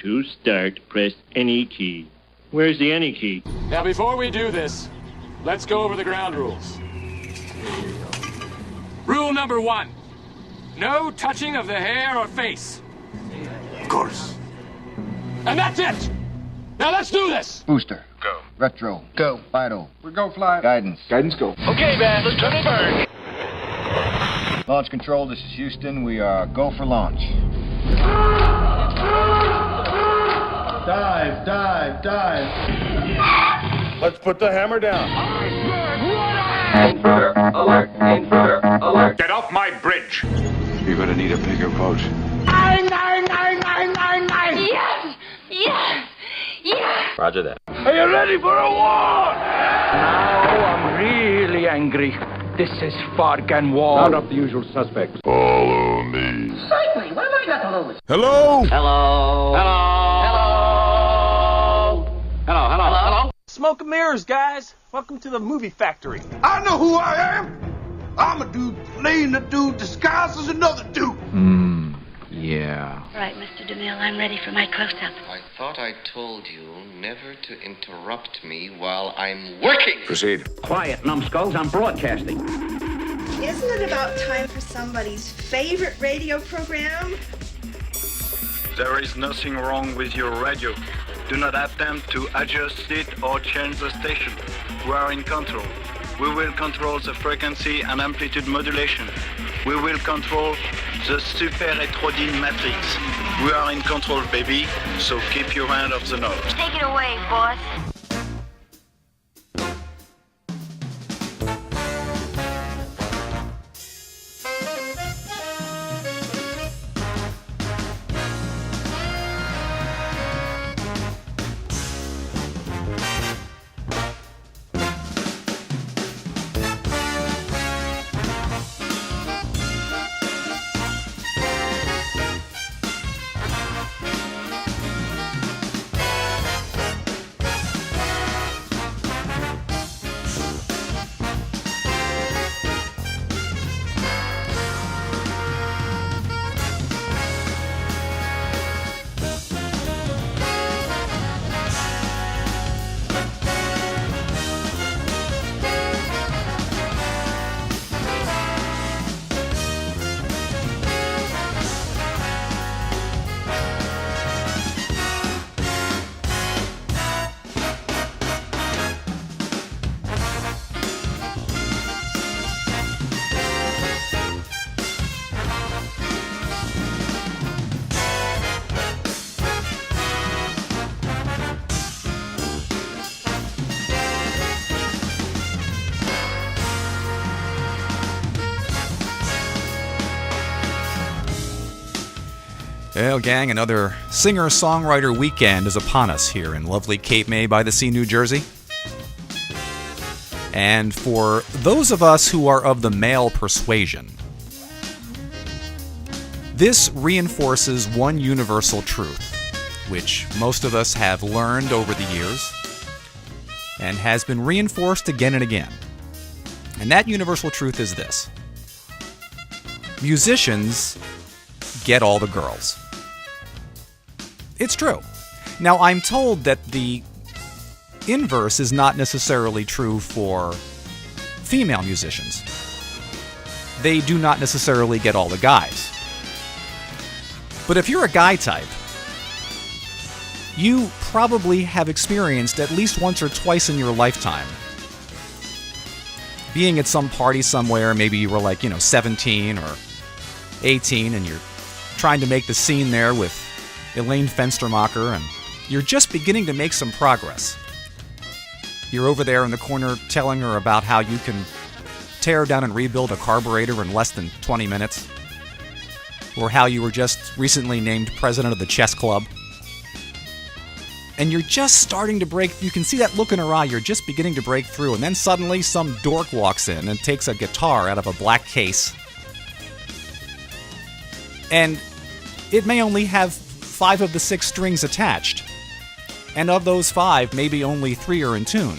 To start, press any key. Where's the any key? Now, before we do this, let's go over the ground rules. Rule number 1. No touching of the hair or face. Of course. And that's it! Now let's do this! Booster. Go. Retro. Go. Vital. We go fly. Guidance. Guidance, go. Okay, man, let's turn it burn. Launch control, this is Houston. We are go for launch. Dive, dive, dive. Let's put the hammer down. Intruder alert! Intruder alert! Get off my bridge! You're gonna need a bigger boat. Nine! Yes! Yes! Yes! Roger that. Are you ready for a war? Now I'm really angry. This is fucking war. Round up the usual suspects. Follow me. Certainly! What have I got to lose? Hello? Hello. Hello, hello. Smoke and mirrors, guys. Welcome to the movie factory. I know who I am. I'm a dude playing a dude disguised as another dude. Yeah. Right, Mr. DeMille, I'm ready for my close-up. I thought I told you never to interrupt me while I'm working. Proceed. Quiet, numbskulls. I'm broadcasting. Isn't it about time for somebody's favorite radio program? There is nothing wrong with your radio. Do not attempt to adjust it or change the station. We are in control. We will control the frequency and amplitude modulation. We will control the super heterodyne matrix. We are in control, baby, so keep your hand off the nose. Take it away, boss. Well, gang, another singer-songwriter weekend is upon us here in lovely Cape May by the Sea, New Jersey. And for those of us who are of the male persuasion, this reinforces one universal truth, which most of us have learned over the years, and has been reinforced again and again. And that universal truth is this: musicians get all the girls. It's true. Now, I'm told that the inverse is not necessarily true for female musicians. They do not necessarily get all the guys. But if you're a guy type, you probably have experienced at least once or twice in your lifetime being at some party somewhere. Maybe you were 17 or 18 and you're trying to make the scene there with Elaine Fenstermacher, and you're just beginning to make some progress. You're over there in the corner telling her about how you can tear down and rebuild a carburetor in less than 20 minutes, or how you were just recently named president of the chess club. And you're just starting to break. You can see that look in her eye. You're just beginning to break through, and then suddenly some dork walks in and takes a guitar out of a black case. And it may only have 5 of the 6 strings attached. And of those 5, maybe only 3 are in tune.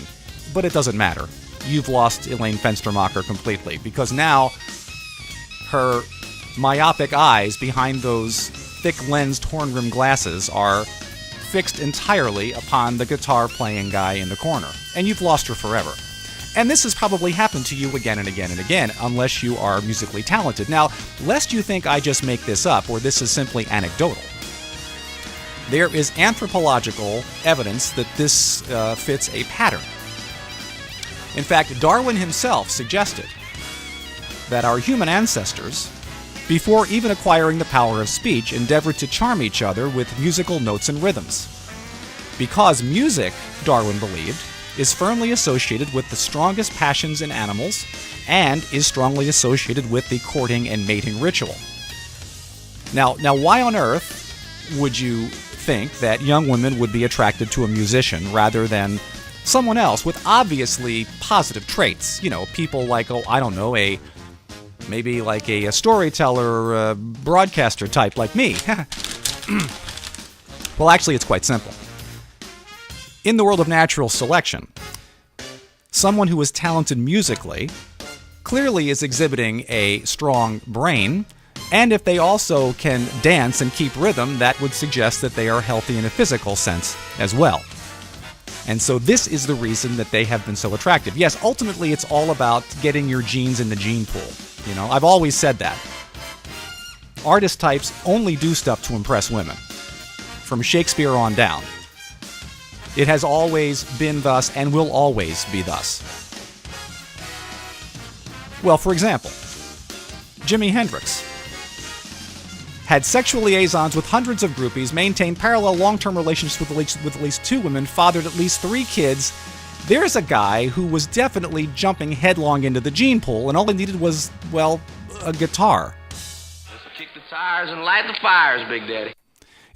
But it doesn't matter. You've lost Elaine Fenstermacher completely, because now her myopic eyes behind those thick-lensed horn-rimmed glasses are fixed entirely upon the guitar-playing guy in the corner, and you've lost her forever. And this has probably happened to you again and again and again, unless you are musically talented. Now, lest you think I just make this up, or this is simply anecdotal, there is anthropological evidence that this fits a pattern. In fact, Darwin himself suggested that our human ancestors, before even acquiring the power of speech, endeavored to charm each other with musical notes and rhythms. Because music, Darwin believed, is firmly associated with the strongest passions in animals and is strongly associated with the courting and mating ritual. Now, why on earth would you think that young women would be attracted to a musician rather than someone else with obviously positive traits? You know, people like, maybe like a storyteller, broadcaster type like me. Well, actually, it's quite simple. In the world of natural selection, someone who is talented musically clearly is exhibiting a strong brain, and if they also can dance and keep rhythm, that would suggest that they are healthy in a physical sense as well. And so this is the reason that they have been so attractive. Yes, ultimately it's all about getting your genes in the gene pool. You know, I've always said that. Artist types only do stuff to impress women, from Shakespeare on down. It has always been thus and will always be thus. Well, for example, Jimi Hendrix had sexual liaisons with hundreds of groupies, maintained parallel long-term relationships with at least 2 women, fathered at least 3 kids. There's a guy who was definitely jumping headlong into the gene pool, and all he needed was, well, a guitar. Let's kick the tires and light the fires, Big Daddy.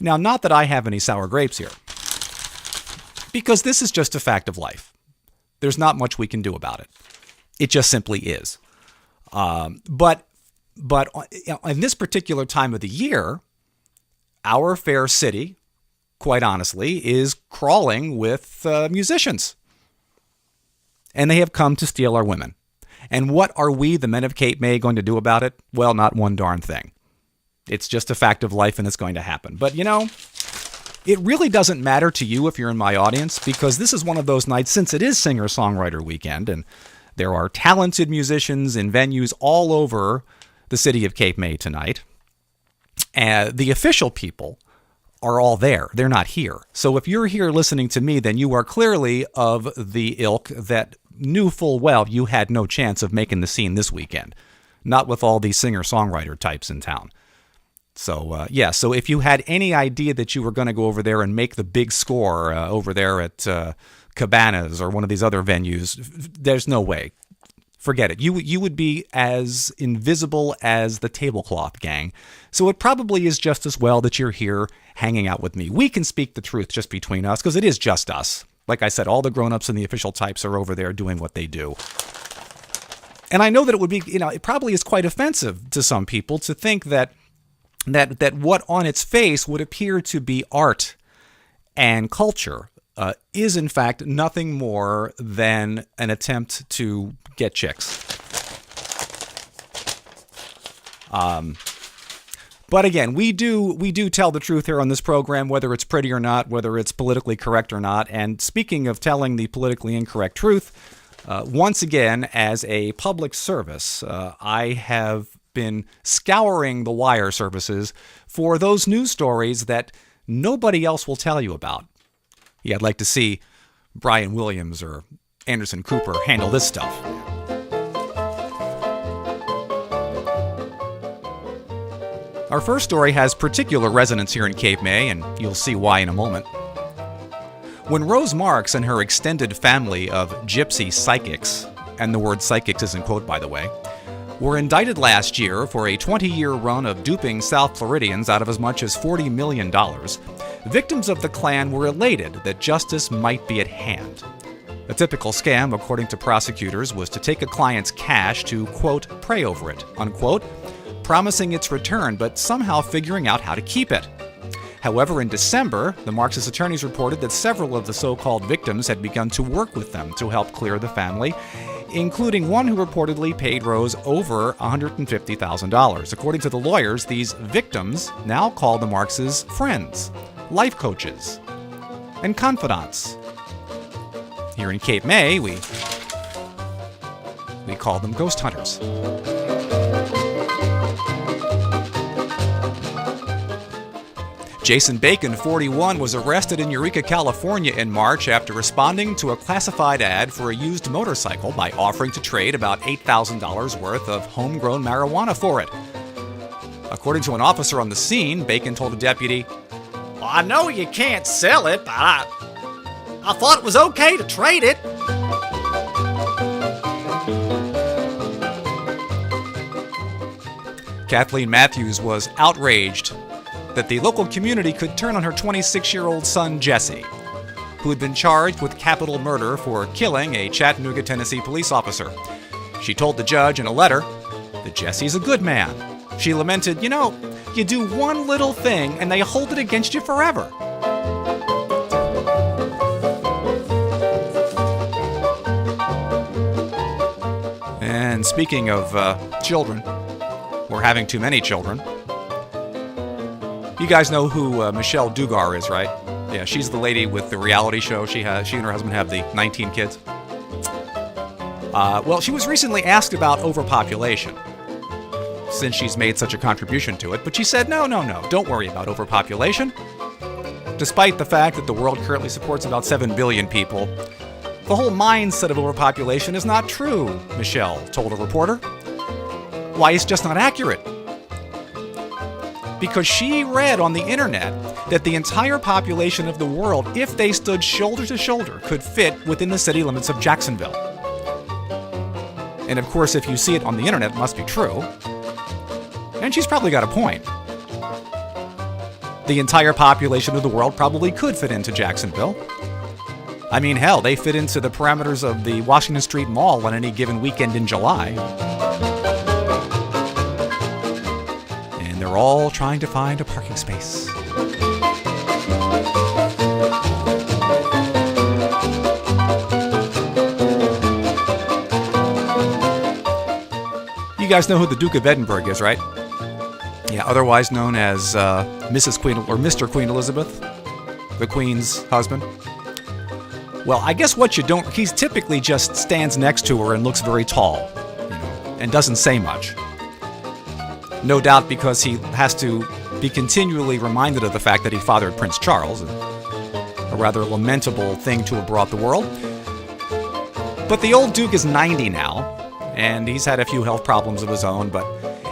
Now, not that I have any sour grapes here, because this is just a fact of life. There's not much we can do about it. It just simply is. But in this particular time of the year, our fair city, quite honestly, is crawling with musicians. And they have come to steal our women. And what are we, the men of Cape May, going to do about it? Well, not one darn thing. It's just a fact of life and it's going to happen. But, you know, it really doesn't matter to you if you're in my audience, because this is one of those nights, since it is Singer-Songwriter Weekend, and there are talented musicians in venues all over the city of Cape May tonight. The official people are all there. They're not here. So if you're here listening to me, then you are clearly of the ilk that knew full well you had no chance of making the scene this weekend. Not with all these singer-songwriter types in town. So, so if you had any idea that you were going to go over there and make the big score over there at Cabanas or one of these other venues, there's no way. Forget it. You would be as invisible as the tablecloth gang. So it probably is just as well that you're here hanging out with me. We can speak the truth just between us, because it is just us. Like I said, all the grown-ups and the official types are over there doing what they do. And I know that it would be, it probably is quite offensive to some people to think that what on its face would appear to be art and culture is in fact nothing more than an attempt to get chicks. But again, we do tell the truth here on this program, whether it's pretty or not, whether it's politically correct or not. And speaking of telling the politically incorrect truth, once again, as a public service, I have been scouring the wire services for those news stories that nobody else will tell you about. Yeah, I'd like to see Brian Williams or Anderson Cooper handle this stuff. Our first story has particular resonance here in Cape May, and you'll see why in a moment. When Rose Marks and her extended family of gypsy psychics, and the word psychics is in quote by the way, were indicted last year for a 20-year run of duping South Floridians out of as much as $40 million, victims of the clan were elated that justice might be at hand. A typical scam, according to prosecutors, was to take a client's cash to, quote, pray over it, unquote, promising its return, but somehow figuring out how to keep it. However, in December, the Marxist attorneys reported that several of the so-called victims had begun to work with them to help clear the family, including one who reportedly paid Rose over $150,000. According to the lawyers, these victims now call the Marxes friends, life coaches, and confidants. Here in Cape May, we call them ghost hunters. Jason Bacon, 41, was arrested in Eureka, California in March after responding to a classified ad for a used motorcycle by offering to trade about $8,000 worth of homegrown marijuana for it. According to an officer on the scene, Bacon told a deputy, "Well, I know you can't sell it, but I thought it was okay to trade it." Kathleen Matthews was outraged that the local community could turn on her 26-year-old son, Jesse, who had been charged with capital murder for killing a Chattanooga, Tennessee police officer. She told the judge in a letter that Jesse's a good man. She lamented, you do one little thing and they hold it against you forever. And speaking of children, or having too many children, you guys know who Michelle Dugar is, right? Yeah, she's the lady with the reality show. She and her husband have the 19 kids. Well, she was recently asked about overpopulation, since she's made such a contribution to it, but she said, no, don't worry about overpopulation. Despite the fact that the world currently supports about 7 billion people, the whole mindset of overpopulation is not true, Michelle told a reporter. Why, it's just not accurate. Because she read on the internet that the entire population of the world, if they stood shoulder to shoulder, could fit within the city limits of Jacksonville. And of course, if you see it on the internet, it must be true. And she's probably got a point. The entire population of the world probably could fit into Jacksonville. I mean, hell, they fit into the parameters of the Washington Street Mall on any given weekend in July. They're all trying to find a parking space. You guys know who the Duke of Edinburgh is, right? Yeah, otherwise known as Mrs. Queen or Mr. Queen Elizabeth, the Queen's husband. Well, I guess what you don't, he typically just stands next to her and looks very tall, and doesn't say much. No doubt because he has to be continually reminded of the fact that he fathered Prince Charles, a rather lamentable thing to have brought the world. But the old Duke is 90 now, and he's had a few health problems of his own, but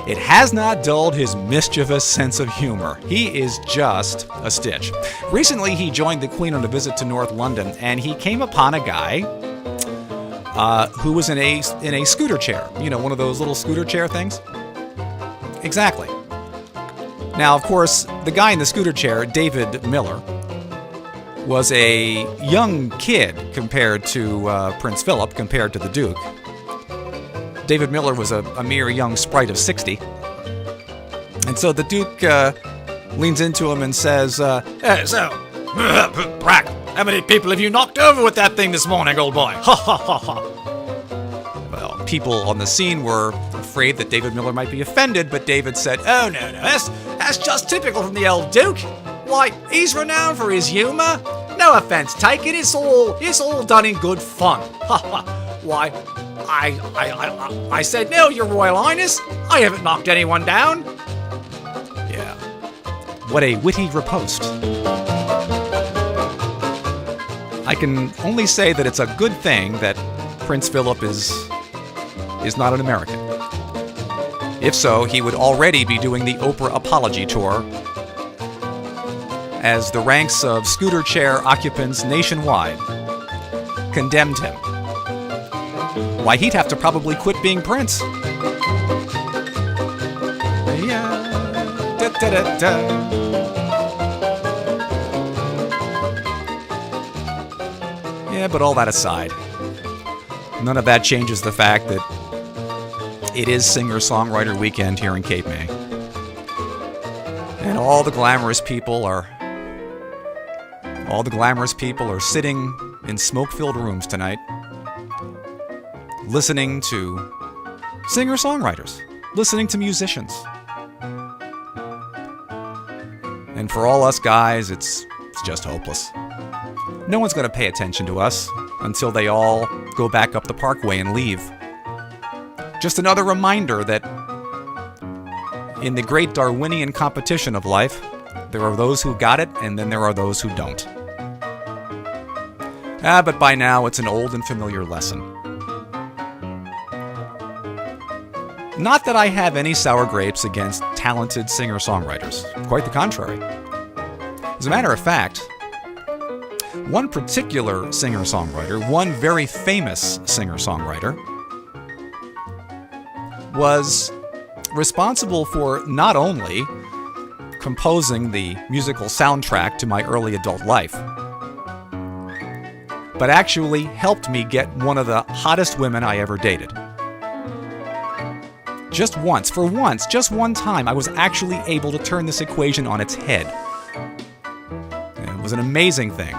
it has not dulled his mischievous sense of humor. He is just a stitch. Recently, he joined the Queen on a visit to North London, and he came upon a guy who was in a scooter chair. One of those little scooter chair things. Exactly. Now, of course, the guy in the scooter chair, David Miller, was a young kid compared to Prince Philip, compared to the Duke. David Miller was a mere young sprite of 60. And so the Duke leans into him and says, "Hey, so, Brack, how many people have you knocked over with that thing this morning, old boy? Ha ha ha ha." Well, people on the scene were afraid that David Miller might be offended, but David said, "Oh, no, that's just typical from the old Duke. Why, he's renowned for his humor. No offense taken, it's all done in good fun. Ha ha. Why, I said no, Your Royal Highness. I haven't knocked anyone down." Yeah. What a witty riposte. I can only say that it's a good thing that Prince Philip is not an American. If so, he would already be doing the Oprah apology tour, as the ranks of scooter chair occupants nationwide condemned him. Why, he'd have to probably quit being Prince. Yeah, but all that aside, none of that changes the fact that it is Singer-Songwriter Weekend here in Cape May. And all the glamorous people are sitting in smoke-filled rooms tonight, listening to singer-songwriters, listening to musicians. And for all us guys, it's just hopeless. No one's going to pay attention to us until they all go back up the parkway and leave. Just another reminder that in the great Darwinian competition of life, there are those who got it, and then there are those who don't. But by now, it's an old and familiar lesson. Not that I have any sour grapes against talented singer-songwriters. Quite the contrary. As a matter of fact, one particular singer-songwriter, one very famous singer-songwriter, was responsible for not only composing the musical soundtrack to my early adult life, but actually helped me get one of the hottest women I ever dated. Just one time, I was actually able to turn this equation on its head. And it was an amazing thing.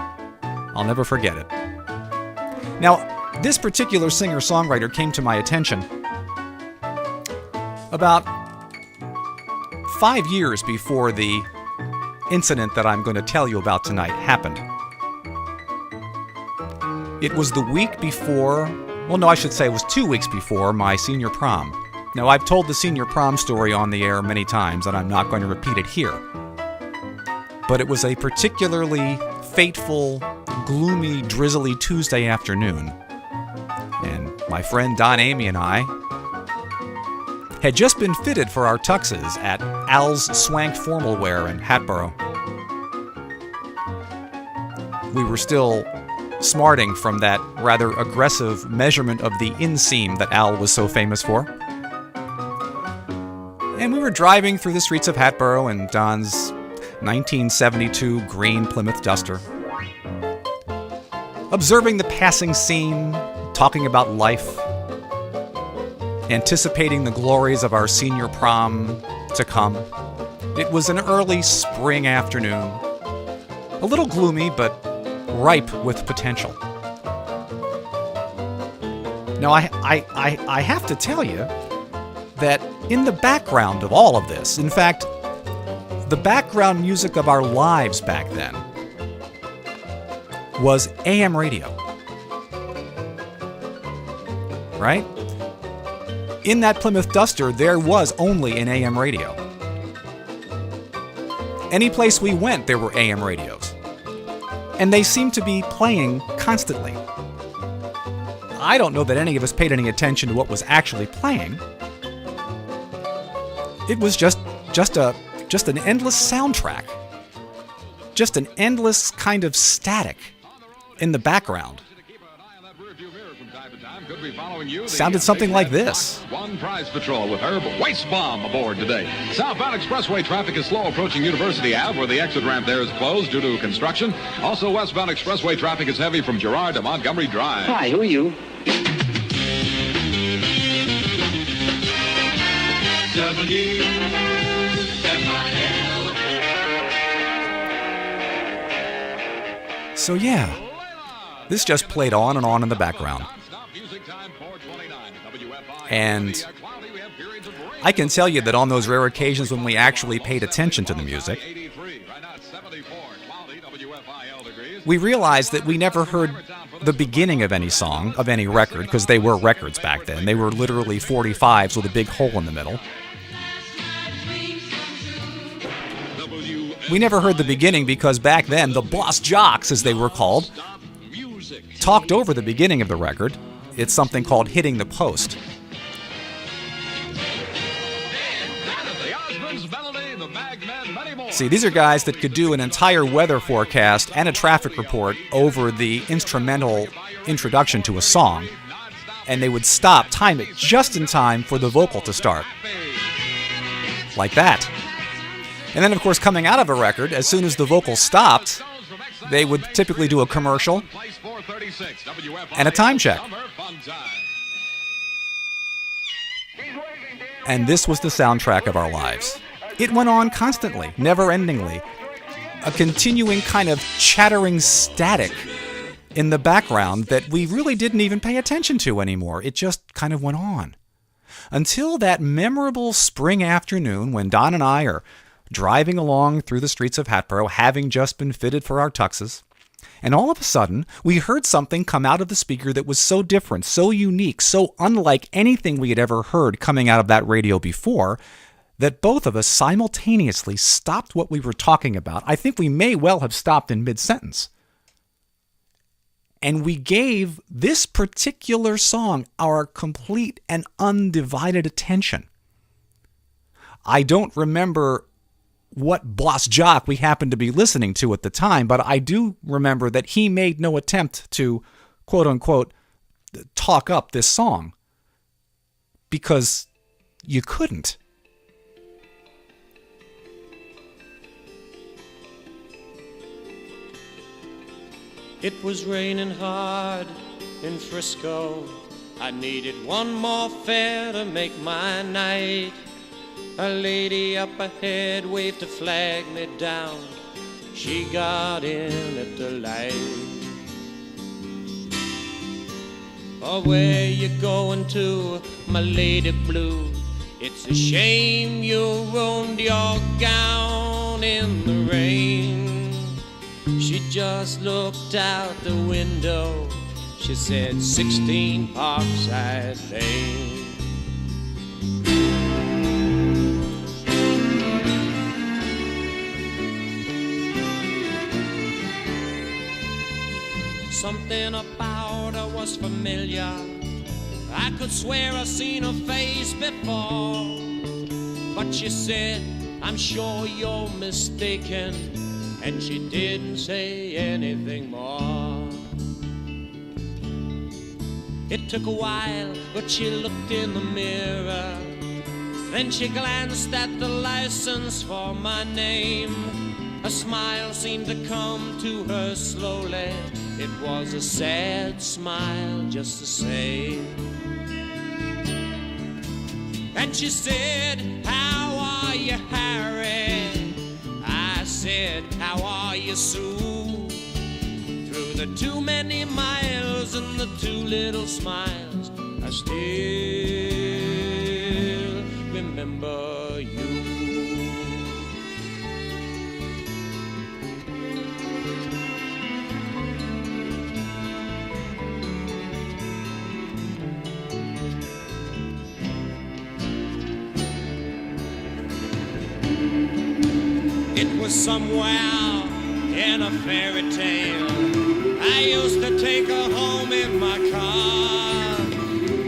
I'll never forget it. Now, this particular singer-songwriter came to my attention about 5 years before the incident that I'm going to tell you about tonight happened. It was the week before, well, no, I should say it was 2 weeks before my senior prom. Now, I've told the senior prom story on the air many times, and I'm not going to repeat it here. But it was a particularly fateful, gloomy, drizzly Tuesday afternoon, and my friend Don Amy and I had just been fitted for our tuxes at Al's Swank Formal Wear in Hatboro. We were still smarting from that rather aggressive measurement of the inseam that Al was so famous for. And we were driving through the streets of Hatboro in Don's 1972 green Plymouth Duster, observing the passing scene, talking about life, anticipating the glories of our senior prom to come. It was an early spring afternoon, a little gloomy, but ripe with potential. Now, I have to tell you that in the background of all of this, in fact, the background music of our lives back then was AM radio. Right? In that Plymouth Duster, there was only an AM radio. Any place we went, there were AM radios. And they seemed to be playing constantly. I don't know that any of us paid any attention to what was actually playing. It was just an endless soundtrack. Just an endless kind of static in the background. Sounded something like this. One prize patrol with Herb Weissbaum aboard today. Southbound expressway traffic is slow approaching University Ave, where the exit ramp there is closed due to construction. Also, westbound expressway traffic is heavy from Girard to Montgomery Drive. Hi, who are you? So yeah, this just played on and on in the background. And I can tell you that on those rare occasions when we actually paid attention to the music, we realized that we never heard the beginning of any song, of any record, because they were records back then. They were literally 45s with a big hole in the middle. We never heard the beginning because back then the boss jocks, as they were called, talked over the beginning of the record. It's something called hitting the post. See, these are guys that could do an entire weather forecast and a traffic report over the instrumental introduction to a song, and they would stop, time it just in time for the vocal to start. Like that. And then, of course, coming out of a record, as soon as the vocal stopped, they would typically do a commercial and a time check. And this was the soundtrack of our lives. It went on constantly, never-endingly. A continuing kind of chattering static in the background that we really didn't even pay attention to anymore. It just kind of went on. Until that memorable spring afternoon when Don and I are driving along through the streets of Hatboro, having just been fitted for our tuxes, And all of a sudden, we heard something come out of the speaker that was so different, so unique, so unlike anything we had ever heard coming out of that radio before, that both of us simultaneously stopped what we were talking about. I think we may well have stopped in mid-sentence. And we gave this particular song our complete and undivided attention. I don't remember what boss jock we happened to be listening to at the time, but I do remember that he made no attempt to, quote-unquote, talk up this song. Because you couldn't. It was raining hard in Frisco. I needed one more fare to make my night. A lady up ahead waved to flag me down. She got in at the light. Oh, where you going to, my lady blue? It's a shame you ruined your gown in the rain. She just looked out the window. She said 16 Parkside Lane. Something about her was familiar. I could swear I've seen her face before. But she said, I'm sure you're mistaken. And she didn't say anything more. It took a while, but she looked in the mirror. Then she glanced at the license for my name. A smile seemed to come to her slowly. It was a sad smile just the same. And she said, how are you, Harry? I said, how are you, Sue? Through the too many miles and the too little smiles, I still remember you. It was somewhere in a fairy tale. I used to take her home in my car.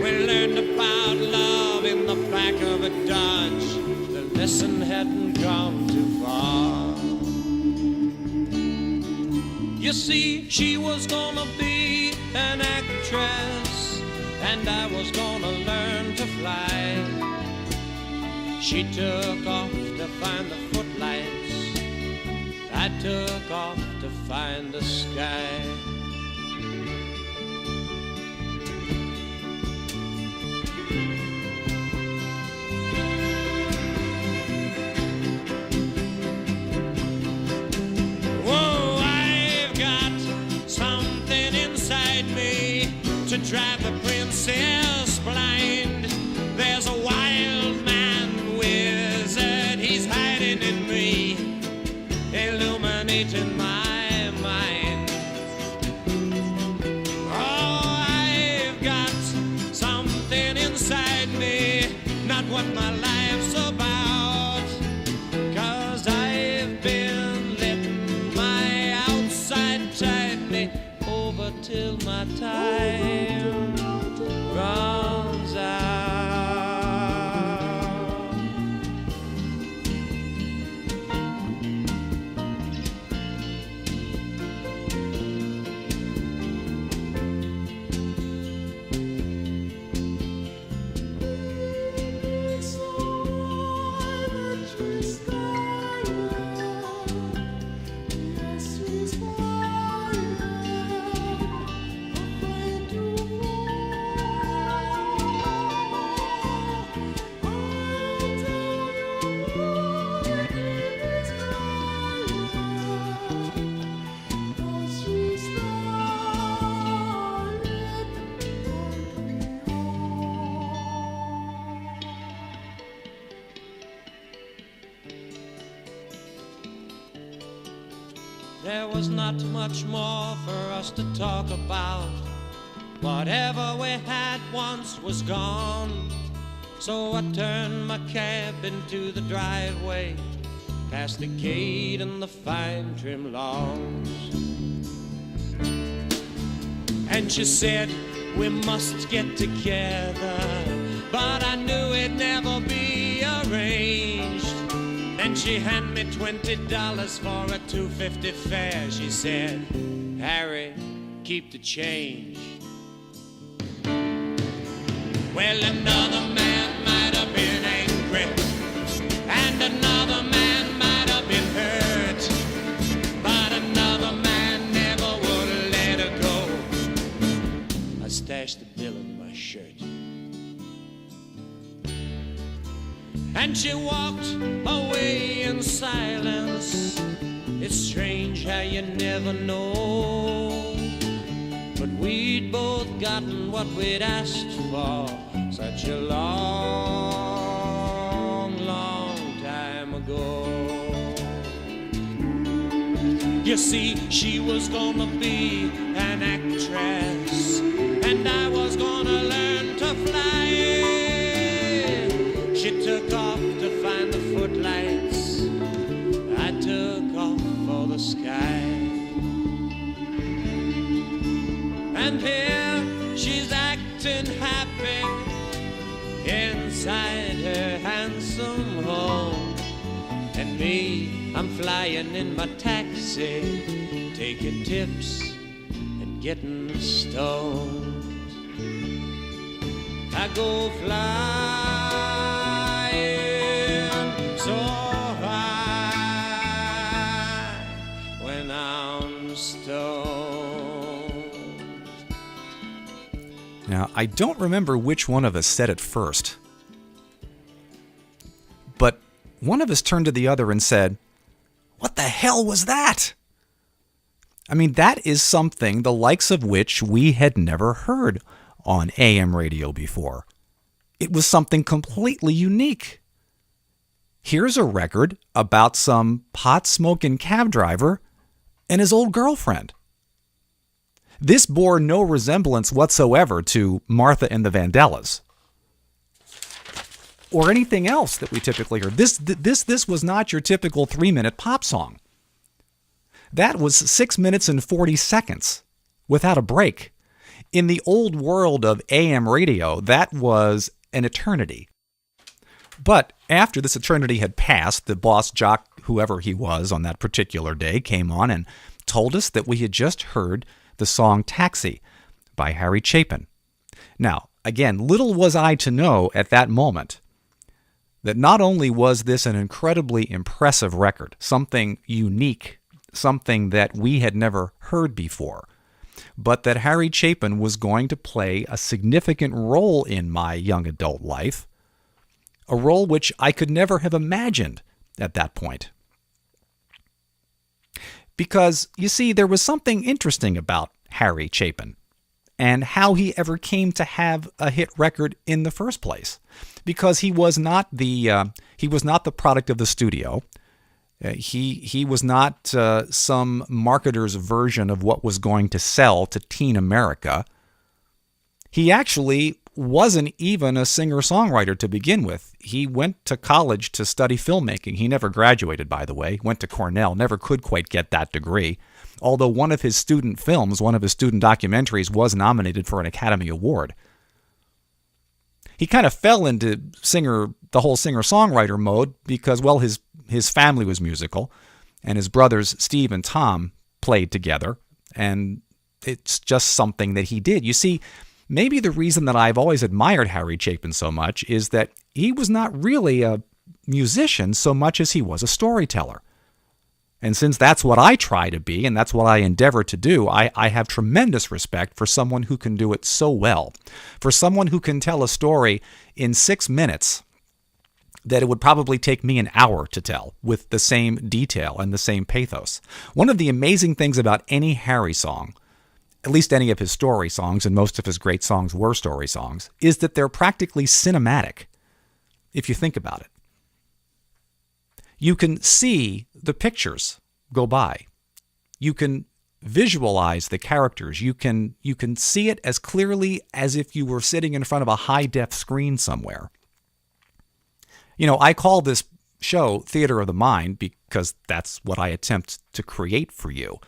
We learned about love in the back of a Dodge. The lesson hadn't gone too far. You see, she was gonna be an actress, and I was gonna learn to fly. She took off to find the footlights. I took off to find the sky. Whoa, I've got something inside me to drive the princess blind. There's a wild man wizard, he's hiding in me, illuminating my mind. Oh, I've got something inside me, not what my life's about. 'Cause I've been letting my outside tide me over till my time runs out. was not much more for us to talk about. Whatever we had once was gone. So I turned my cab into the driveway, past the gate and the fine trim lawns. And she said, we must get together, but I knew it'd never be arranged. Then she handed me $20 for a $2.50 fare. She said, Harry, keep the change. Well, another man might have been angry, and another man might have been hurt, but another man never would let her go. I stashed the bill in my shirt, and she walked away in silence. It's strange how you never know, but we'd both gotten what we'd asked for such a long, long time ago. You see, she was gonna be an actress, and I was gonna learn to fly. She took off to find the footlights, I took off for the sky. And here she's acting happy inside her handsome home, and me, I'm flying in my taxi, taking tips and getting stoned. I go flying so high when I'm stoned. Now, I don't remember which one of us said it first, but one of us turned to the other and said, "What the hell was that?" I mean, that is something the likes of which we had never heard on AM radio before. It was something completely unique. Here's a record about some pot-smoking cab driver and his old girlfriend. This bore no resemblance whatsoever to Martha and the Vandellas or anything else that we typically heard. This was not your typical 3-minute pop song. That was 6 minutes and 40 seconds without a break. In the old world of AM radio, that was an eternity. But after this eternity had passed, the boss jock, whoever he was on that particular day, came on and told us that we had just heard the song Taxi by Harry Chapin. Now, again, little was I to know at that moment that not only was this an incredibly impressive record, something unique, something that we had never heard before, but that Harry Chapin was going to play a significant role in my young adult life, a role which I could never have imagined at that point. Because, you see, there was something interesting about Harry Chapin and how he ever came to have a hit record in the first place. Because he was not the product of the studio. He was not some marketer's version of what was going to sell to teen America. He actually wasn't even a singer-songwriter to begin with. He went to college to study filmmaking. He never graduated, by the way. Went to Cornell, never could quite get that degree. Although one of his student films, one of his student documentaries, was nominated for an Academy Award. He kind of fell into the whole singer-songwriter mode because, well, his family was musical, and his brothers Steve and Tom played together, and it's just something that he did. You see, maybe the reason that I've always admired Harry Chapin so much is that he was not really a musician so much as he was a storyteller. And since that's what I try to be, and that's what I endeavor to do, I have tremendous respect for someone who can do it so well. For someone who can tell a story in 6 minutes that it would probably take me an hour to tell with the same detail and the same pathos. One of the amazing things about any Harry song, at least any of his story songs, and most of his great songs were story songs, is that they're practically cinematic, if you think about it. You can see the pictures go by. You can visualize the characters. You can see it as clearly as if you were sitting in front of a high-def screen somewhere. You know, I call this show Theater of the Mind because that's what I attempt to create for you.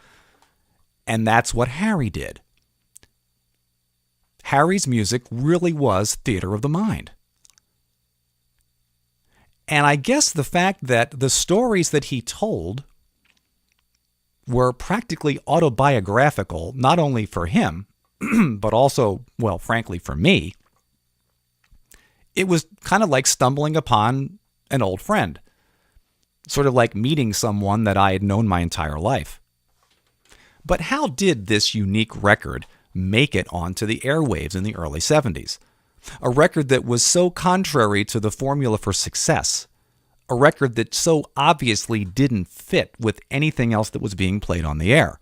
And that's what Harry did. Harry's music really was theater of the mind. And I guess the fact that the stories that he told were practically autobiographical, not only for him, but also, well, frankly, for me, it was kind of like stumbling upon an old friend, sort of like meeting someone that I had known my entire life. But how did this unique record make it onto the airwaves in the early 70s? A record that was so contrary to the formula for success. A record that so obviously didn't fit with anything else that was being played on the air.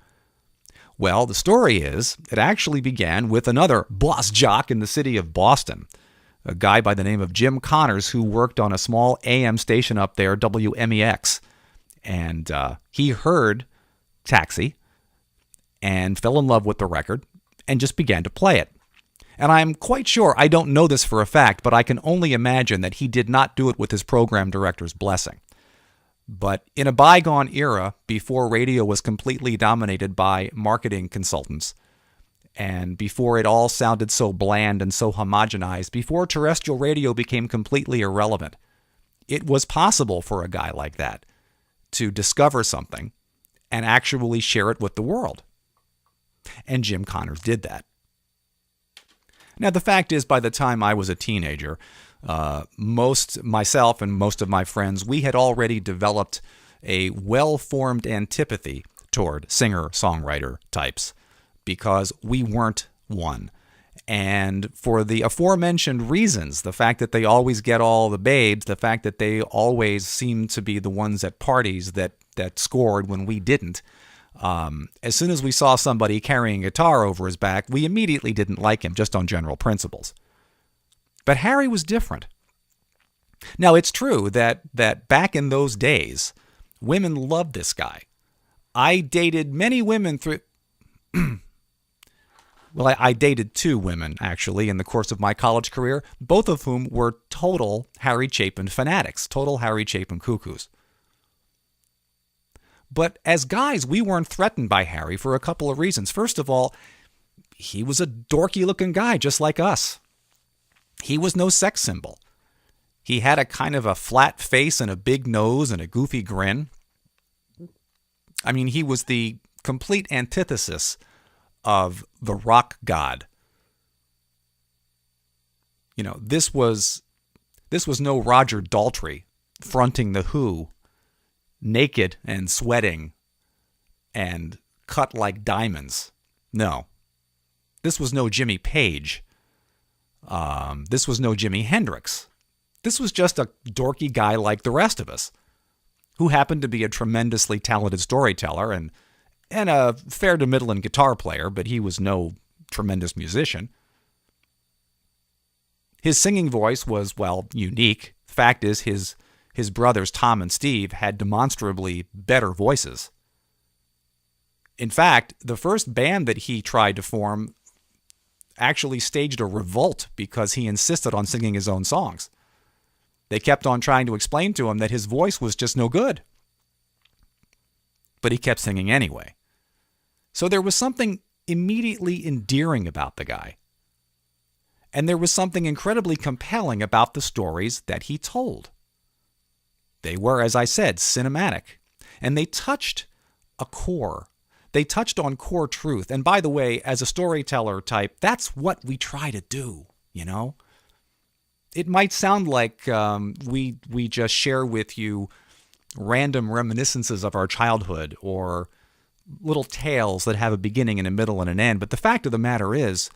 Well, the story is, it actually began with another boss jock in the city of Boston, a guy by the name of Jim Connors who worked on a small AM station up there, WMEX. And he heard Taxi and fell in love with the record and just began to play it. And I'm quite sure, I don't know this for a fact, but I can only imagine that he did not do it with his program director's blessing. But in a bygone era, before radio was completely dominated by marketing consultants, and before it all sounded so bland and so homogenized, before terrestrial radio became completely irrelevant, it was possible for a guy like that to discover something and actually share it with the world. And Jim Connors did that. Now, the fact is, by the time I was a teenager, myself and most of my friends, we had already developed a well-formed antipathy toward singer-songwriter types because we weren't one. And for the aforementioned reasons, the fact that they always get all the babes, the fact that they always seem to be the ones at parties that scored when we didn't, as soon as we saw somebody carrying a guitar over his back, we immediately didn't like him, just on general principles. But Harry was different. Now, it's true that back in those days, women loved this guy. I dated many women through... Well, I dated 2 women, actually, in the course of my college career, both of whom were total Harry Chapin fanatics, total Harry Chapin cuckoos. But as guys, we weren't threatened by Harry for a couple of reasons. First of all, he was a dorky-looking guy just like us. He was no sex symbol. He had a kind of a flat face and a big nose and a goofy grin. I mean, he was the complete antithesis of the rock god. You know, this was no Roger Daltrey fronting The Who, naked and sweating and cut like diamonds. No. This was no Jimmy Page. This was no Jimi Hendrix. This was just a dorky guy like the rest of us, who happened to be a tremendously talented storyteller and a fair to middling guitar player, but he was no tremendous musician. His singing voice was, well, unique. The fact is, his brothers Tom and Steve had demonstrably better voices. In fact, the first band that he tried to form actually staged a revolt because he insisted on singing his own songs. They kept on trying to explain to him that his voice was just no good. But he kept singing anyway. So there was something immediately endearing about the guy. And there was something incredibly compelling about the stories that he told. They were, as I said, cinematic. And they touched a core. They touched on core truth. And by the way, as a storyteller type, that's what we try to do, you know? It might sound like we just share with you random reminiscences of our childhood or little tales that have a beginning and a middle and an end. But the fact of the matter is,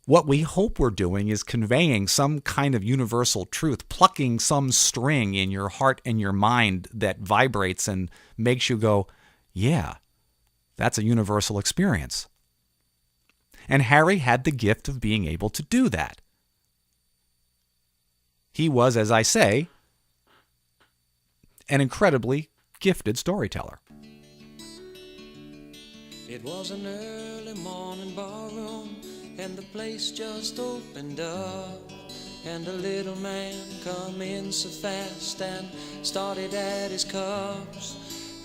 what we hope we're doing is conveying some kind of universal truth, plucking some string in your heart and your mind that vibrates and makes you go, yeah, that's a universal experience. And Harry had the gift of being able to do that. He was, as I say, an incredibly gifted storyteller. It was an early morning ballroom, and the place just opened up. And a little man come in so fast and started at his cups.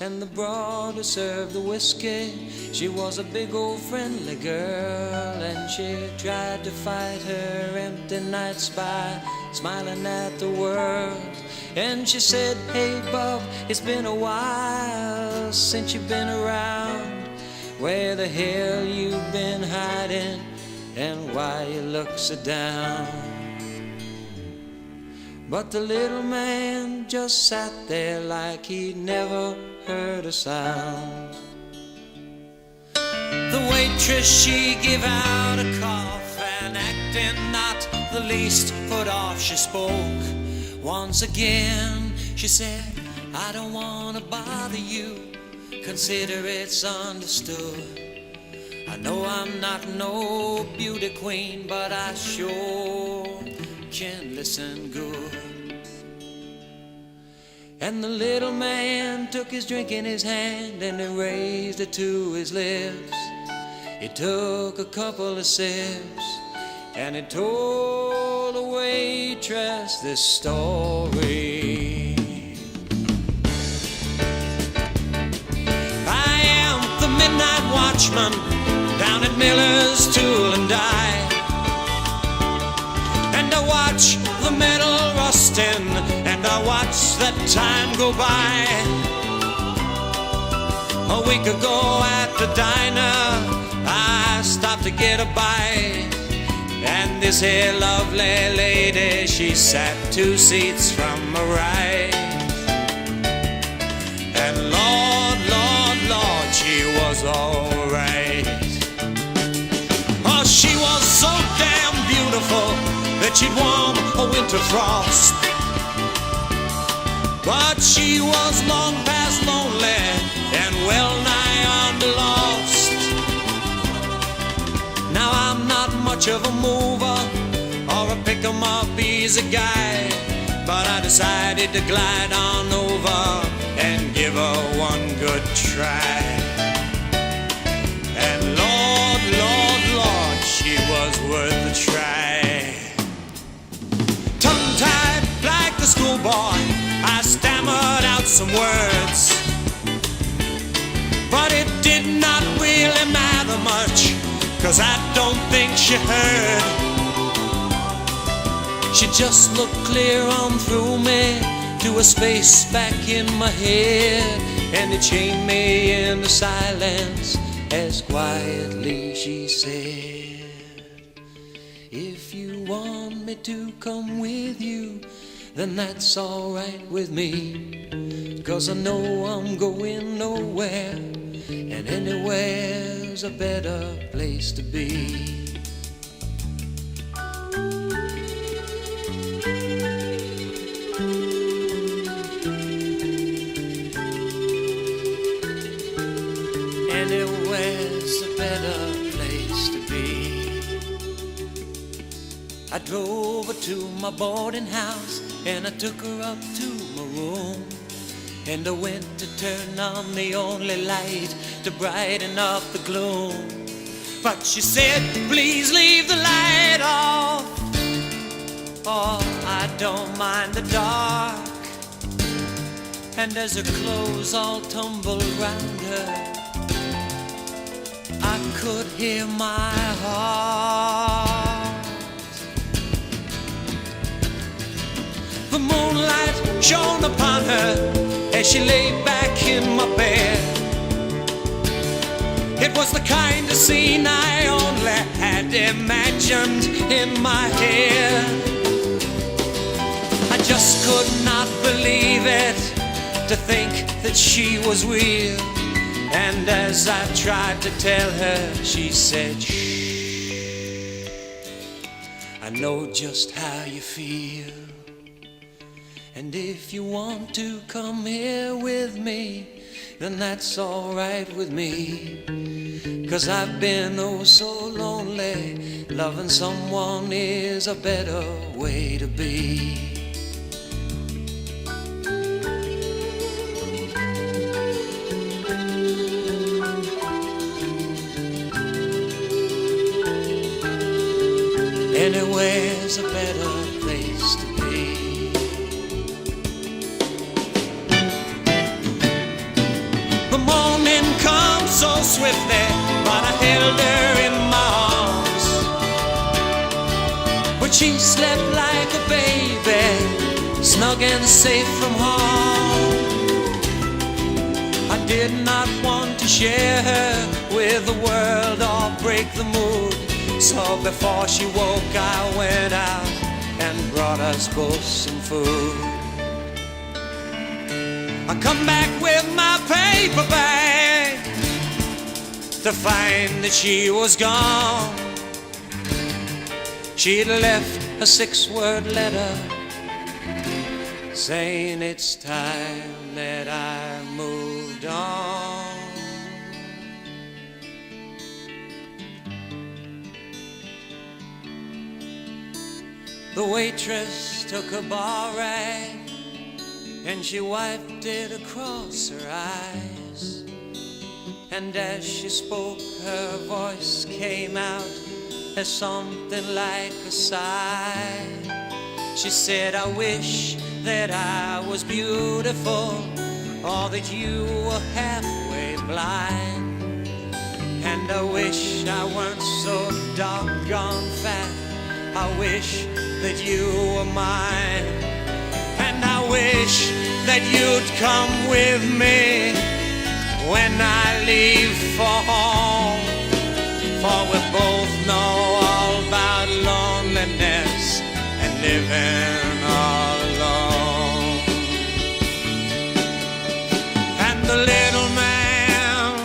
And the broad who served the whiskey, she was a big old friendly girl. And she tried to fight her empty nights by smiling at the world. And she said, hey bub, it's been a while since you've been around. Where the hell you been hiding, and why you look so down? But the little man just sat there like he'd never heard a sound. The waitress, she gave out a cough, and acting not the least put off, she spoke. Once again, she said, I don't want to bother you, consider it's understood. I know I'm not no beauty queen, but I sure can listen good. And the little man took his drink in his hand and he raised it to his lips. He took a couple of sips and he told the waitress this story. I am the midnight watchman down at Miller's Tool and Die, and I watch the metal rusting, and I watch that time go by. A week ago at the diner, I stopped to get a bite, and this here lovely lady, she sat 2 seats from my right. And Lord, Lord, Lord, she was alright. Oh, she was so damn beautiful that she'd warm a winter frost. But she was long past lonely and well nigh on the lost. Now I'm not much of a mover or a pick-em-up easy guy, but I decided to glide on over and give her one good try. And Lord, Lord, Lord, she was worth a try. Tongue-tied like the schoolboy, I stammered out some words, but it did not really matter much, 'cause I don't think she heard. She just looked clear on through me to a space back in my head, and it chained me into silence as quietly she said, if you want me to come with you, then that's alright with me, 'cause I know I'm going nowhere, and anywhere's a better place to be. Anywhere's a better place to be. I drove her to my boarding house, and I took her up to my room, and I went to turn on the only light to brighten up the gloom. But she said, please leave the light off, oh, I don't mind the dark. And as her clothes all tumbled round her, I could hear my heart. The moonlight shone upon her as she lay back in my bed. It was the kind of scene I only had imagined in my head. I just could not believe it, to think that she was real. And as I tried to tell her, she said, shh, I know just how you feel. And if you want to come here with me, then that's alright with me. 'Cause I've been oh so lonely, loving someone is a better way to be. anywhere's a better place to be. The morning comes so swiftly, but I held her in my arms. But she slept like a baby, snug and safe from harm. I did not want to share her with the world or break the mood. So before she woke, I went out and brought us both some food. I come back with my paper bag to find that she was gone. She'd left a 6-word letter saying it's time that I moved on. The waitress took a bar rag and she wiped it across her eyes. And as she spoke, her voice came out as something like a sigh. She said, I wish that I was beautiful, or that you were halfway blind. And I wish I weren't so doggone fat. I wish that you were mine. And I wish that you'd come with me when I leave for home. For we both know all about loneliness and living all alone. And the little man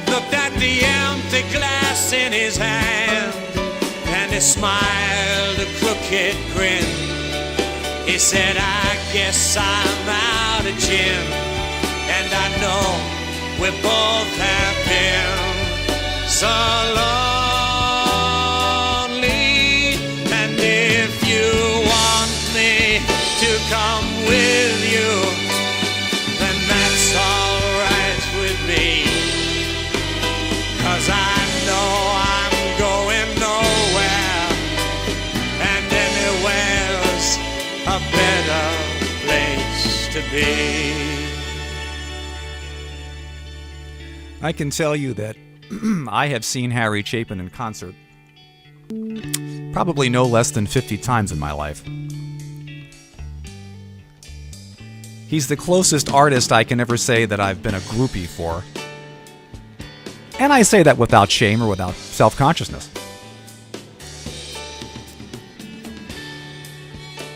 looked at the empty glass in his hand, and he smiled a crooked grin. He said, I guess I'm out of gin, and I know we both have been so lonely. And if you want me to come with you, then that's all right with me. 'Cause I know I'm going nowhere, and anywhere's a better place to be. I can tell you that I have seen Harry Chapin in concert probably no less than 50 times in my life. He's the closest artist I can ever say that I've been a groupie for. And I say that without shame or without self-consciousness.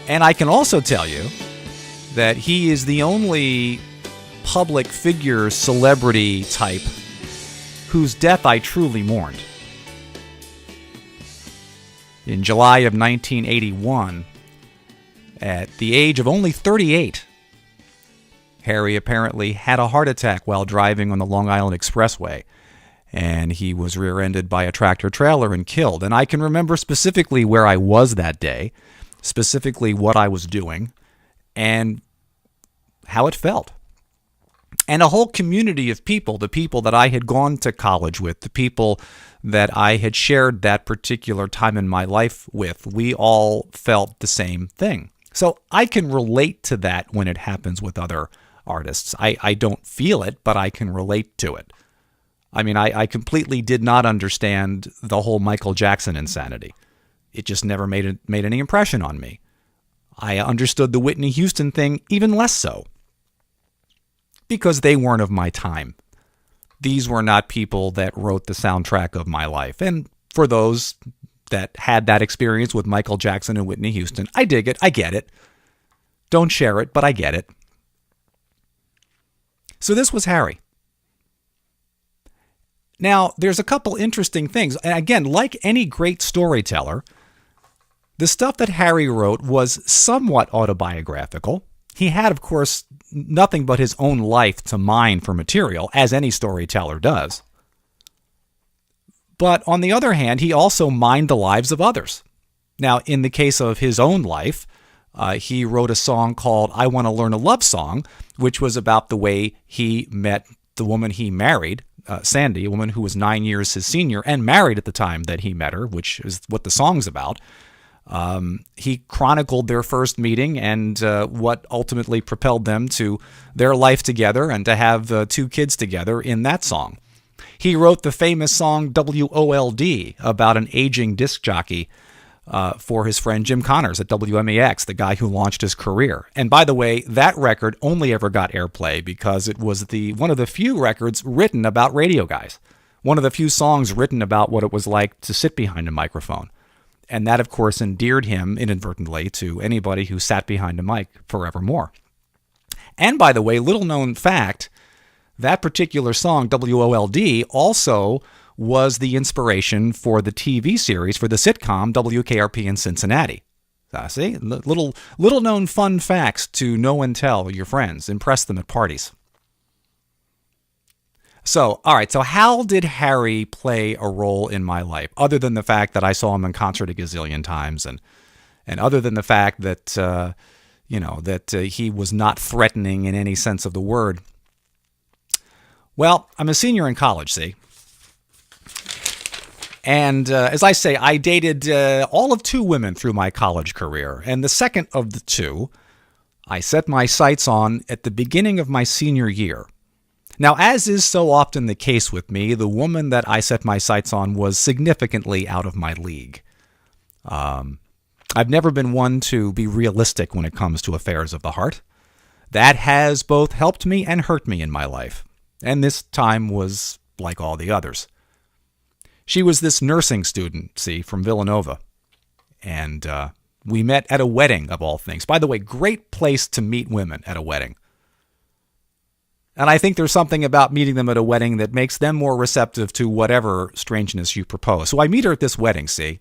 And I can also tell you that he is the only public figure, celebrity type whose death I truly mourned. In July of 1981, at the age of only 38, Harry apparently had a heart attack while driving on the Long Island Expressway, and he was rear-ended by a tractor-trailer and killed. And I can remember specifically where I was that day, specifically what I was doing, and how it felt. And a whole community of people, the people that I had gone to college with, the people that I had shared that particular time in my life with, we all felt the same thing. So I can relate to that when it happens with other artists. I don't feel it, but I can relate to it. I mean, I completely did not understand the whole Michael Jackson insanity. It just never made any impression on me. I understood the Whitney Houston thing even less so, because they weren't of my time. These were not people that wrote the soundtrack of my life. And for those that had that experience with Michael Jackson and Whitney Houston, I dig it. I get it. Don't share it, but I get it. So this was Harry. Now, there's a couple interesting things. And again, like any great storyteller, the stuff that Harry wrote was somewhat autobiographical. He had, of course, nothing but his own life to mine for material, as any storyteller does. But on the other hand, he also mined the lives of others. Now, in the case of his own life, he wrote a song called I Want to Learn a Love Song, which was about the way he met the woman he married, Sandy, a woman who was 9 years his senior and married at the time that he met her, which is what the song's about. He chronicled their first meeting and what ultimately propelled them to their life together and to have 2 kids together in that song. He wrote the famous song WOLD about an aging disc jockey for his friend Jim Connors at WMAX, the guy who launched his career. And by the way, that record only ever got airplay because it was one of the few records written about radio guys, one of the few songs written about what it was like to sit behind a microphone. And that, of course, endeared him inadvertently to anybody who sat behind a mic forevermore. And by the way, little known fact, that particular song, WOLD, also was the inspiration for the TV series for the sitcom WKRP in Cincinnati. See, little known fun facts to know and tell your friends. Impress them at parties. So, all right, so how did Harry play a role in my life, other than the fact that I saw him in concert a gazillion times, and other than the fact that, he was not threatening in any sense of the word? Well, I'm a senior in college, see? And as I say, I dated all of 2 women through my college career. And the second of the 2, I set my sights on at the beginning of my senior year. Now, as is so often the case with me, the woman that I set my sights on was significantly out of my league. I've never been one to be realistic when it comes to affairs of the heart. That has both helped me and hurt me in my life. And this time was like all the others. She was this nursing student, see, from Villanova. And we met at a wedding, of all things. By the way, great place to meet women at a wedding. And I think there's something about meeting them at a wedding that makes them more receptive to whatever strangeness you propose. So I meet her at this wedding, see,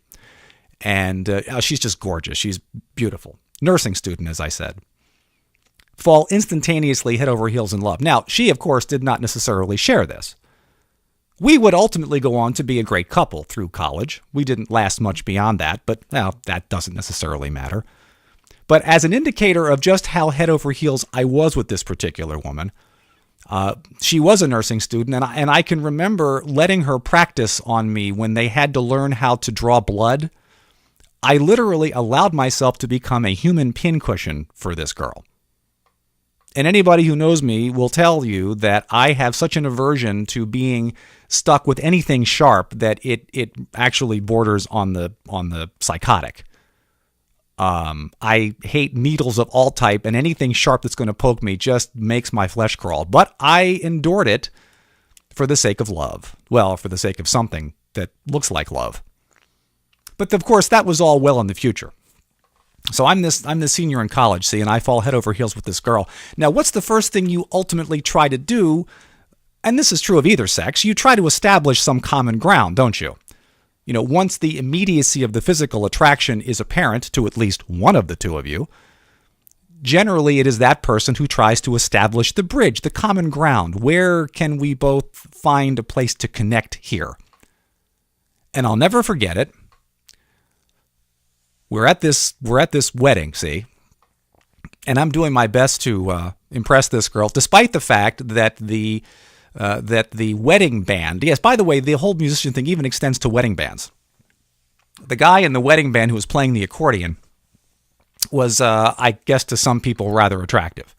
and she's just gorgeous. She's beautiful. Nursing student, as I said. Fall instantaneously head over heels in love. Now, she, of course, did not necessarily share this. We would ultimately go on to be a great couple through college. We didn't last much beyond that, but that doesn't necessarily matter. But as an indicator of just how head over heels I was with this particular woman, she was a nursing student, and I can remember letting her practice on me when they had to learn how to draw blood. I literally allowed myself to become a human pincushion for this girl. And anybody who knows me will tell you that I have such an aversion to being stuck with anything sharp that it actually borders on the psychotic. I hate needles of all type, and anything sharp that's going to poke me just makes my flesh crawl. But I endured it for the sake of love. Well, for the sake of something that looks like love. But of course, that was all well in the future. So I'm this senior in college, see, and I fall head over heels with this girl. Now, what's the first thing you ultimately try to do? And this is true of either sex. You try to establish some common ground, don't you? You know, once the immediacy of the physical attraction is apparent to at least one of the 2 of you, generally it is that person who tries to establish the bridge, the common ground. Where can we both find a place to connect here? And I'll never forget it. We're at this wedding, see, and I'm doing my best to impress this girl, despite the fact that the wedding band. Yes, by the way, the whole musician thing even extends to wedding bands. The guy in the wedding band who was playing the accordion was, I guess, to some people rather attractive.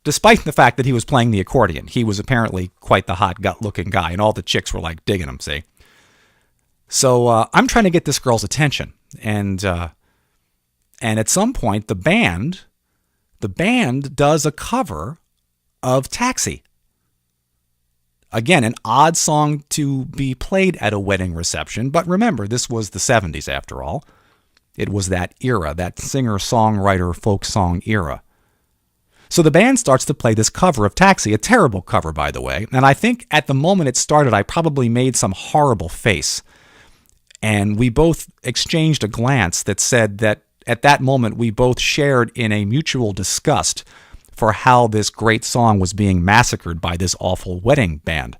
Despite the fact that he was playing the accordion, he was apparently quite the hot gut-looking guy, and all the chicks were like digging him. See, so I'm trying to get this girl's attention. And at some point, the band does a cover of Taxi. Again, an odd song to be played at a wedding reception, but remember, this was the 70s after all. It was that era, that singer-songwriter folk song era. So the band starts to play this cover of Taxi, a terrible cover, by the way, and I think at the moment it started, I probably made some horrible face. And we both exchanged a glance that said that at that moment we both shared in a mutual disgust for how this great song was being massacred by this awful wedding band.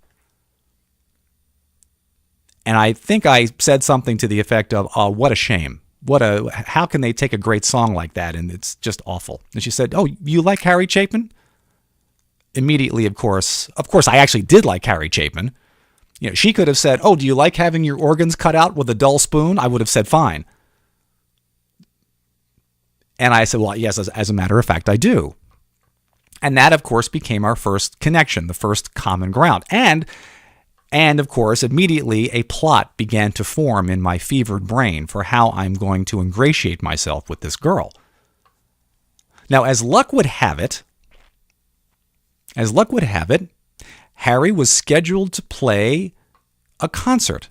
And I think I said something to the effect of, "Oh, what a shame. How can they take a great song like that and it's just awful?" And she said, "Oh, you like Harry Chapin?" Immediately, of course, I actually did like Harry Chapin. She could have said, "Oh, do you like having your organs cut out with a dull spoon?" I would have said, "Fine." And I said, "Well, yes, as a matter of fact, I do." And that, of course, became our first connection, the first common ground. And of course, immediately a plot began to form in my fevered brain for how I'm going to ingratiate myself with this girl. Now, as luck would have it, Harry was scheduled to play a concert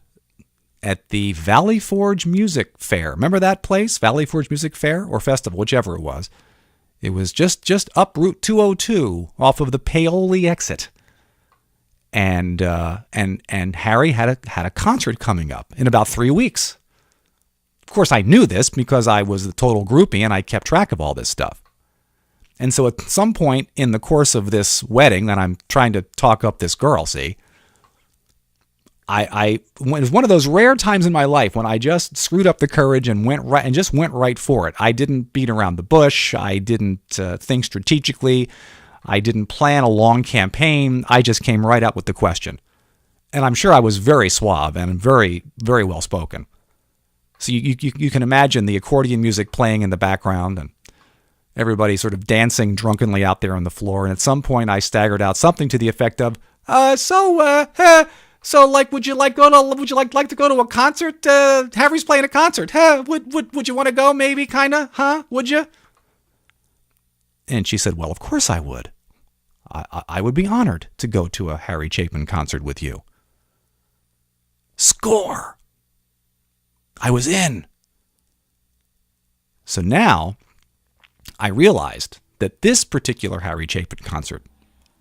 at the Valley Forge Music Fair. Remember that place? Valley Forge Music Fair or Festival, whichever it was. It was just up Route 202 off of the Paoli exit. And Harry had a concert coming up in about 3 weeks. Of course, I knew this because I was the total groupie and I kept track of all this stuff. And so at some point in the course of this wedding that I'm trying to talk up this girl, see, it was one of those rare times in my life when I just screwed up the courage and went right for it. I didn't beat around the bush. I didn't think strategically. I didn't plan a long campaign. I just came right out with the question. And I'm sure I was very suave and very, very well spoken. So you can imagine the accordion music playing in the background and everybody sort of dancing drunkenly out there on the floor. And at some point I staggered out something to the effect of, so like, would you like to go to a concert? Harry's playing a concert. Would you want to go? Maybe, kinda, huh? Would you? And she said, "Well, of course I would. I would be honored to go to a Harry Chapin concert with you." Score! I was in. So now I realized that this particular Harry Chapin concert,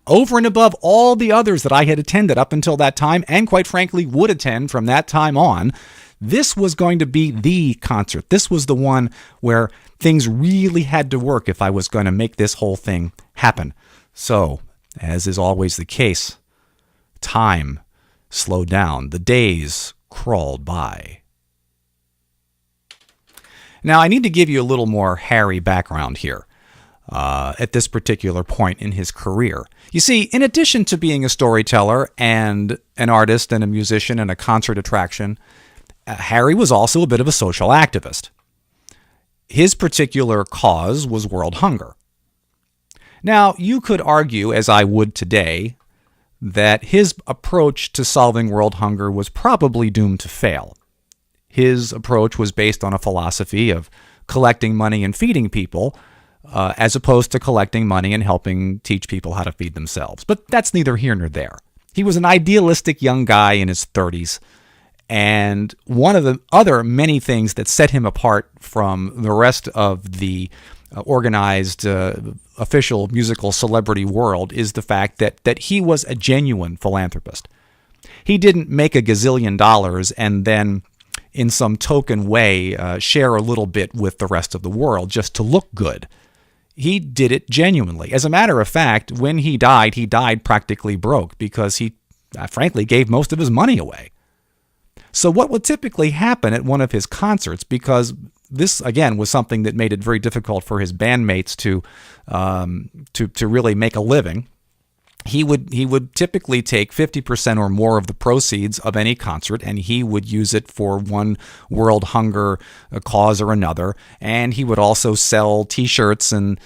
over and above all the others that I had attended up until that time, and quite frankly would attend from that time on, this was going to be the concert. This was the one where things really had to work if I was going to make this whole thing happen. So, as is always the case, time slowed down. The days crawled by. Now, I need to give you a little more Harry background here at this particular point in his career. You see, in addition to being a storyteller and an artist and a musician and a concert attraction, Harry was also a bit of a social activist. His particular cause was world hunger. Now, you could argue, as I would today, that his approach to solving world hunger was probably doomed to fail. His approach was based on a philosophy of collecting money and feeding people, as opposed to collecting money and helping teach people how to feed themselves. But that's neither here nor there. He was an idealistic young guy in his 30s, and one of the other many things that set him apart from the rest of the organized official musical celebrity world is the fact that he was a genuine philanthropist. He didn't make a gazillion dollars and then in some token way share a little bit with the rest of the world just to look good. He did it genuinely. As a matter of fact, when he died practically broke because he, frankly, gave most of his money away. So what would typically happen at one of his concerts, because this, again, was something that made it very difficult for his bandmates to really make a living, he would typically take 50% or more of the proceeds of any concert, and he would use it for one world hunger cause or another. And he would also sell T-shirts and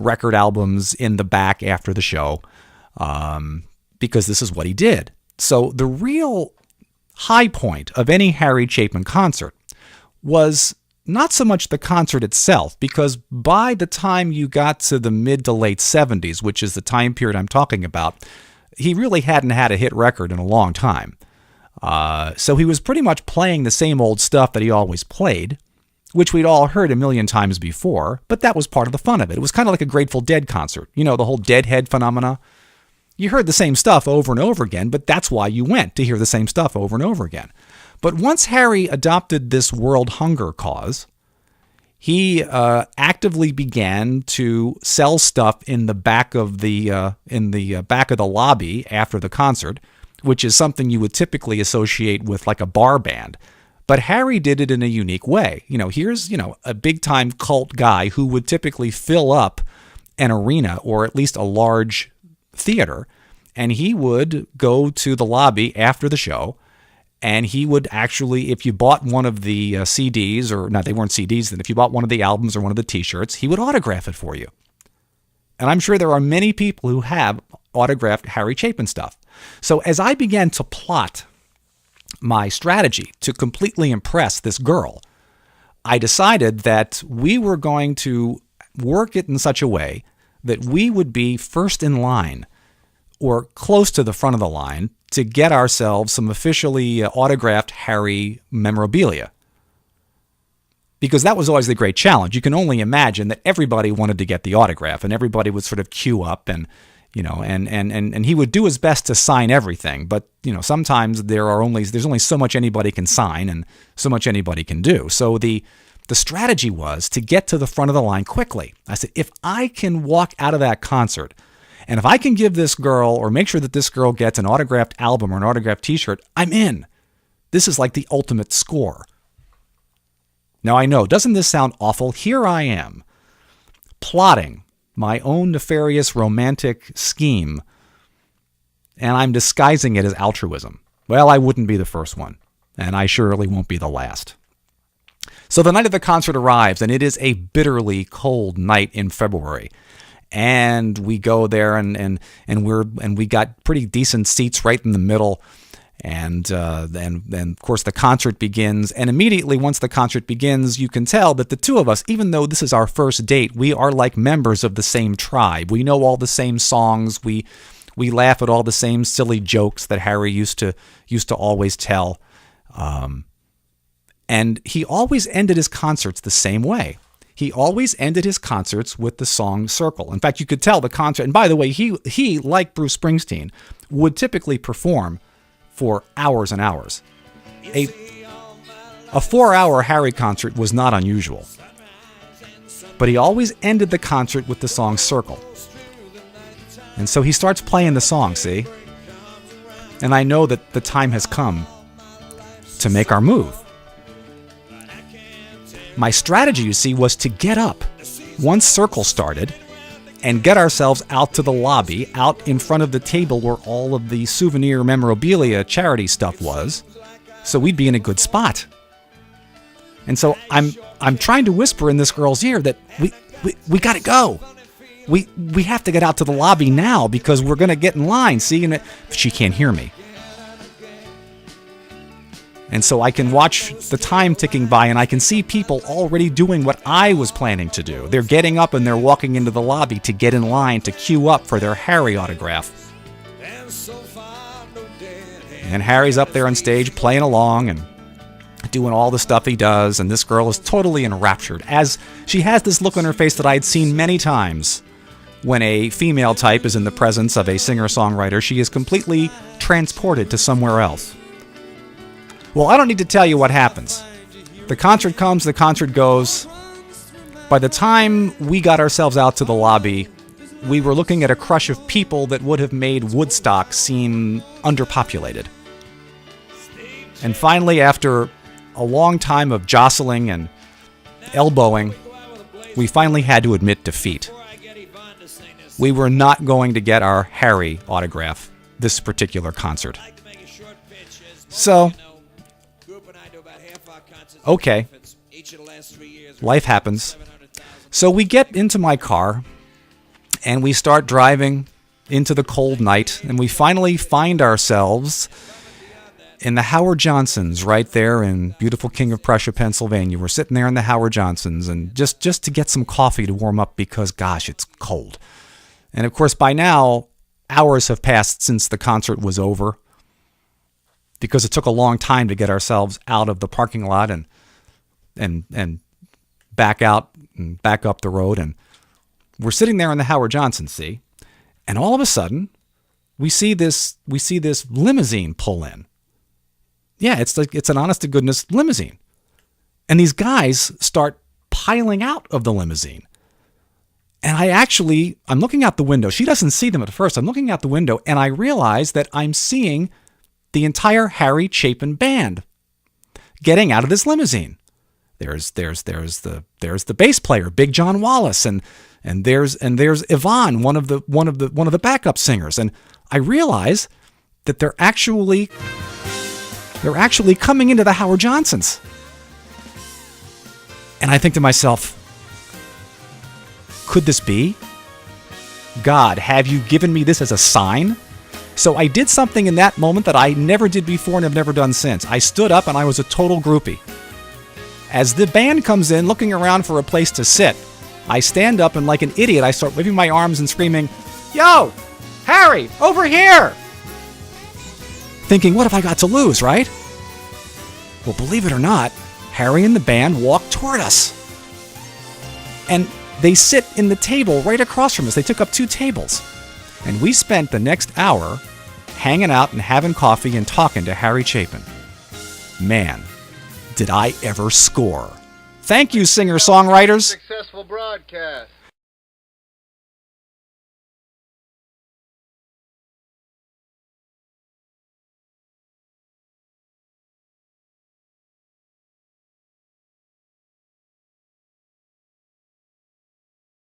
record albums in the back after the show, because this is what he did. So the real high point of any Harry Chapin concert was not so much the concert itself, because by the time you got to the mid to late 70s, which is the time period I'm talking about, he really hadn't had a hit record in a long time. So he was pretty much playing the same old stuff that he always played, which we'd all heard a million times before, but that was part of the fun of it. It was kind of like a Grateful Dead concert. You know, the whole Deadhead phenomena. You heard the same stuff over and over again, but that's why you went, to hear the same stuff over and over again. But once Harry adopted this world hunger cause, he actively began to sell stuff in the back of the back of the lobby after the concert, which is something you would typically associate with like a bar band. But Harry did it in a unique way. You know, here's, a big time cult guy who would typically fill up an arena or at least a large theater, and he would go to the lobby after the show, and he would actually, if you bought one of the CDs, or not, they weren't CDs then, if you bought one of the albums or one of the T-shirts, he would autograph it for you. And I'm sure there are many people who have autographed Harry Chapin stuff. So as I began to plot my strategy to completely impress this girl, I decided that we were going to work it in such a way that we would be first in line or close to the front of the line to get ourselves some officially autographed Harry memorabilia. Because that was always the great challenge. You can only imagine that everybody wanted to get the autograph, and everybody would sort of queue up, and and he would do his best to sign everything. But sometimes there's only so much anybody can sign and so much anybody can do. So the strategy was to get to the front of the line quickly. I said, if I can walk out of that concert, and if I can give this girl, or make sure that this girl gets an autographed album or an autographed T-shirt, I'm in. This is like the ultimate score. Now I know, doesn't this sound awful? Here I am, plotting my own nefarious romantic scheme, and I'm disguising it as altruism. Well, I wouldn't be the first one, and I surely won't be the last. So the night of the concert arrives, and it is a bitterly cold night in February. And we go there, and we got pretty decent seats right in the middle. And of course the concert begins, and immediately once the concert begins, you can tell that the two of us, even though this is our first date, we are like members of the same tribe. We know all the same songs. We laugh at all the same silly jokes that Harry used to always tell. And he always ended his concerts the same way. He always ended his concerts with the song Circle. In fact, you could tell the concert, and by the way, he like Bruce Springsteen, would typically perform for hours and hours. A 4-hour Harry concert was not unusual. But he always ended the concert with the song Circle. And so he starts playing the song, see? And I know that the time has come to make our move. My strategy, you see, was to get up once Circle started and get ourselves out to the lobby, out in front of the table where all of the souvenir memorabilia charity stuff was, so we'd be in a good spot. And so I'm trying to whisper in this girl's ear that we got to go. We have to get out to the lobby now because we're going to get in line, see? And she can't hear me. And so I can watch the time ticking by, and I can see people already doing what I was planning to do. They're getting up and they're walking into the lobby to get in line to queue up for their Harry autograph. And Harry's up there on stage playing along and doing all the stuff he does, and this girl is totally enraptured, as she has this look on her face that I had seen many times when a female type is in the presence of a singer-songwriter. She is completely transported to somewhere else. Well, I don't need to tell you what happens. The concert comes, the concert goes. By the time we got ourselves out to the lobby, we were looking at a crush of people that would have made Woodstock seem underpopulated. And finally, after a long time of jostling and elbowing, we finally had to admit defeat. We were not going to get our Harry autograph this particular concert. So, okay, life happens. So we get into my car, and we start driving into the cold night, and we finally find ourselves in the Howard Johnsons right there in beautiful King of Prussia, Pennsylvania. We're sitting there in the Howard Johnsons, and just to get some coffee to warm up because, gosh, it's cold. And of course, by now, hours have passed since the concert was over, because it took a long time to get ourselves out of the parking lot and back out and back up the road. And we're sitting there in the Howard Johnson, see? And all of a sudden, we see this limousine pull in. Yeah, it's an honest to goodness limousine. And these guys start piling out of the limousine. And I'm looking out the window. She doesn't see them at first. I'm looking out the window, and I realize that I'm seeing the entire Harry Chapin band getting out of this limousine. There's the bass player, Big John Wallace, and And there's Yvonne, one of the backup singers, and I realize that they're actually coming into the Howard Johnsons. And I think to myself, could this be? God, have you given me this as a sign? So I did something in that moment that I never did before and have never done since. I stood up and I was a total groupie. As the band comes in, looking around for a place to sit, I stand up and like an idiot, I start waving my arms and screaming, "Yo, Harry, over here!" Thinking, what have I got to lose, right? Well, believe it or not, Harry and the band walk toward us. And they sit in the table right across from us. They took up 2 tables. And we spent the next hour hanging out and having coffee and talking to Harry Chapin. Man, did I ever score. Thank you, singer-songwriters. Successful broadcast.